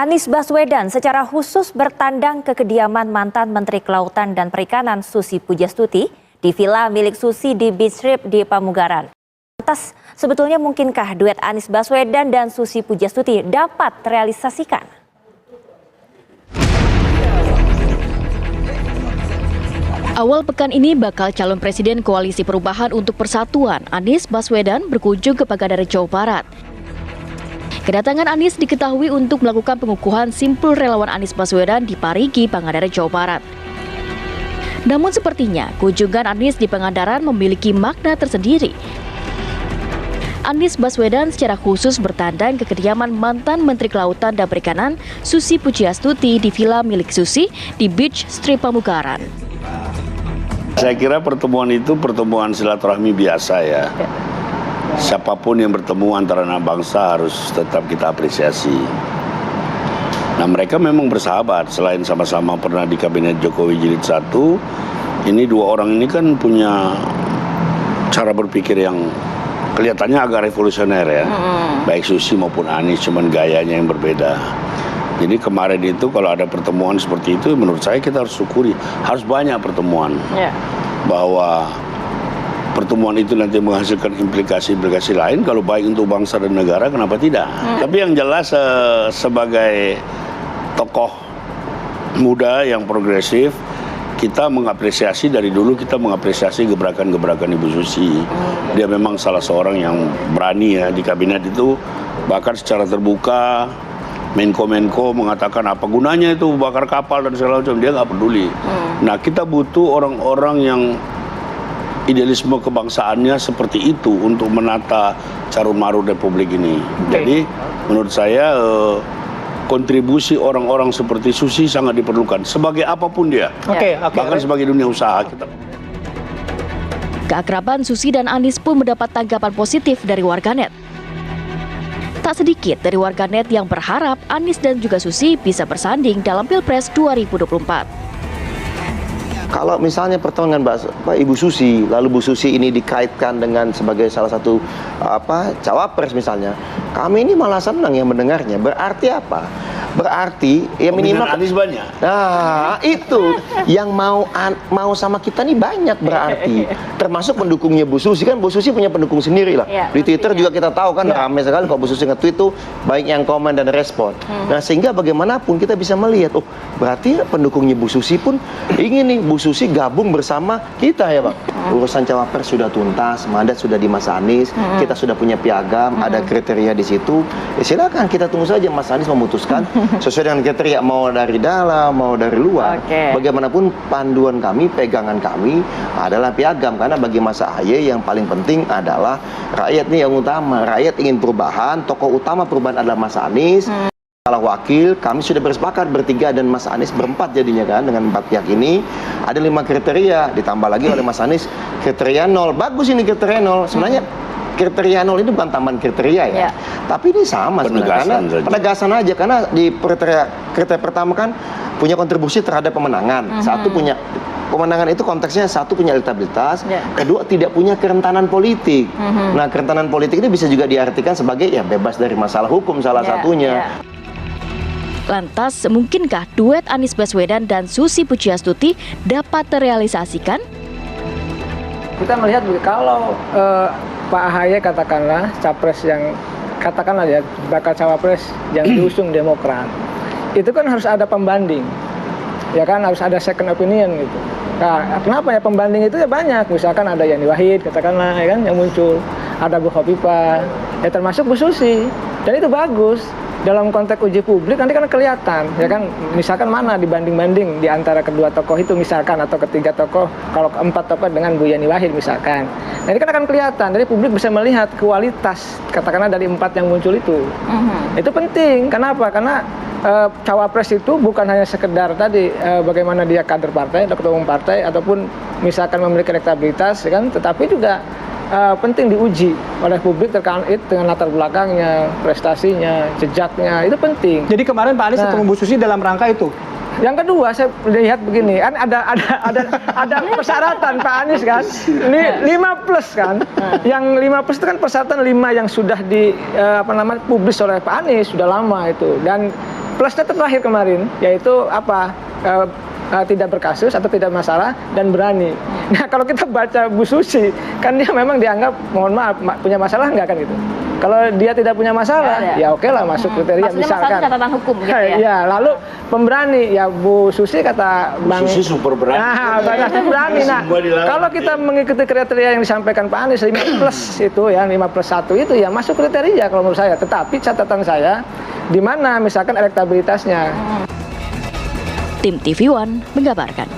Anies Baswedan secara khusus bertandang ke kediaman mantan Menteri Kelautan dan Perikanan Susi Pujastuti di villa milik Susi di Beach Trip di Pamugaran. Lantas, sebetulnya mungkinkah duet Anies Baswedan dan Susi Pujastuti dapat terrealisasikan? Awal pekan ini bakal calon presiden Koalisi Perubahan untuk Persatuan Anies Baswedan berkunjung ke Pangandaran, Jawa Barat. Kedatangan Anies diketahui untuk melakukan pengukuhan simpul relawan Anies Baswedan di Parigi, Pangandaran, Jawa Barat. Namun sepertinya kunjungan Anies di Pangandaran memiliki makna tersendiri. Anies Baswedan secara khusus bertandang ke kediaman mantan Menteri Kelautan dan Perikanan Susi Pujiastuti di villa milik Susi di Beach Trip Pamugaran. Saya kira pertemuan itu pertemuan silaturahmi biasa ya. Siapapun yang bertemu antara anak bangsa harus tetap kita apresiasi. Nah, mereka memang bersahabat, selain sama-sama pernah di kabinet Jokowi Jilid 1, ini dua orang ini kan punya cara berpikir yang kelihatannya agak revolusioner ya. Baik Susi maupun Anies, cuman gayanya yang berbeda. Jadi kemarin itu kalau ada pertemuan seperti itu, menurut saya kita harus syukuri, harus banyak pertemuan. Bahwa pertemuan itu nanti menghasilkan implikasi-implikasi lain, kalau baik untuk bangsa dan negara, kenapa tidak? Tapi yang jelas sebagai tokoh muda yang progresif, kita mengapresiasi dari dulu, kita mengapresiasi gebrakan-gebrakan Ibu Susi. Dia memang salah seorang yang berani ya di kabinet itu, bahkan secara terbuka, Menko mengatakan apa gunanya itu bakar kapal dan segala macam, dia nggak peduli. Nah, kita butuh orang-orang yang idealisme kebangsaannya seperti itu untuk menata carut-marut Republik ini. Jadi menurut saya kontribusi orang-orang seperti Susi sangat diperlukan sebagai apapun dia. Bahkan sebagai dunia usaha kita. Keakraban Susi dan Anies pun mendapat tanggapan positif dari warganet. Tak sedikit dari warganet yang berharap Anies dan juga Susi bisa bersanding dalam Pilpres 2024. Kalau misalnya pertemuan dengan Ibu Susi, lalu Bu Susi ini dikaitkan dengan sebagai salah satu cawapres misalnya, kami ini malah senang yang mendengarnya. Berarti apa? Berarti ya minimal Anies banyak. Nah, itu yang mau sama kita nih banyak berarti. Termasuk pendukungnya Bu Susi, kan Bu Susi punya pendukung sendiri lah. Di Twitter juga kita tahu kan ramai sekali kalau Bu Susi nge-tweet tuh baik yang komen dan respon. Nah, sehingga bagaimanapun kita bisa melihat, oh berarti pendukungnya Bu Susi pun ingin nih Bu Susi gabung bersama kita ya Pak. Urusan cawapres sudah tuntas, mandat sudah di Mas Anies, kita sudah punya piagam, ada kriteria di situ. Ya silakan kita tunggu saja Mas Anies memutuskan sesuai dengan kriteria, mau dari dalam, mau dari luar. Bagaimanapun panduan kami, pegangan kami adalah piagam, karena bagi Mas AHY yang paling penting adalah rakyat nih yang utama. Rakyat ingin perubahan, tokoh utama perubahan adalah Mas Anies. Salah wakil, kami sudah bersepakat bertiga dan Mas Anies berempat jadinya kan, dengan 4 pihak ini ada 5 kriteria, ditambah lagi oleh Mas Anies kriteria 0. Bagus ini kriteria 0. Sebenarnya kriteria 0 ini bukan tambahan kriteria ya. Tapi ini sama sebenarnya, penegasan aja, karena di kriteria pertama kan punya kontribusi terhadap pemenangan. Satu punya kemenangan itu konteksnya, satu punya elektabilitas, kedua tidak punya kerentanan politik. Nah, kerentanan politik ini bisa juga diartikan sebagai ya bebas dari masalah hukum salah satunya. Lantas, mungkinkah duet Anies Baswedan dan Susi Pujiastuti dapat terrealisasikan? Kita melihat kalau Pak AHY katakanlah capres yang katakanlah ya bakal cawapres yang diusung Demokrat, itu kan harus ada pembanding, ya kan, harus ada second opinion gitu. Nah, kenapa ya pembanding itu ya banyak, misalkan ada Yani Wahid katakanlah ya kan yang muncul, ada Bu Khofifah, ya termasuk Bu Susi, dan itu bagus. Dalam konteks uji publik nanti kan kelihatan, ya kan, misalkan mana dibanding-banding di antara kedua tokoh itu misalkan, atau ketiga tokoh, kalau 4 tokoh dengan Bu Yani Wahid misalkan. Nah, ini kan akan kelihatan, jadi publik bisa melihat kualitas, katakanlah dari 4 yang muncul itu. Itu penting, kenapa? Karena cawapres itu bukan hanya sekedar tadi bagaimana dia kader partai atau ketua umum partai, ataupun misalkan memiliki elektabilitas, ya kan, tetapi juga penting diuji oleh publik terkait dengan latar belakangnya, prestasinya, jejaknya, itu penting. Jadi kemarin Pak Anies ketemu Bu Susi dalam rangka itu? Yang kedua, saya lihat begini, kan ada persyaratan Pak Anies kan, ini 5+ kan, yang 5+ itu kan persyaratan 5 yang sudah publis oleh Pak Anies sudah lama itu, dan Plusnya terakhir kemarin, yaitu apa? Tidak berkasus atau tidak masalah dan berani. Nah kalau kita baca Bu Susi, kan dia memang dianggap, mohon maaf, punya masalah nggak kan gitu. Kalau dia tidak punya masalah, ya oke lah masuk kriteria. Maksudnya misalkan. masalah catatan hukum gitu ya? Ya, lalu pemberani, ya Bu Susi kata Bang. Susi super berani. Nah, Bang Nasdem berani. Nah, kalau kita mengikuti kriteria yang disampaikan Pak Anies 5 plus itu ya, 5 plus 1 itu ya masuk kriteria kalau menurut saya. Tetapi catatan saya, di mana misalkan elektabilitasnya. Tim TV One mengabarkan.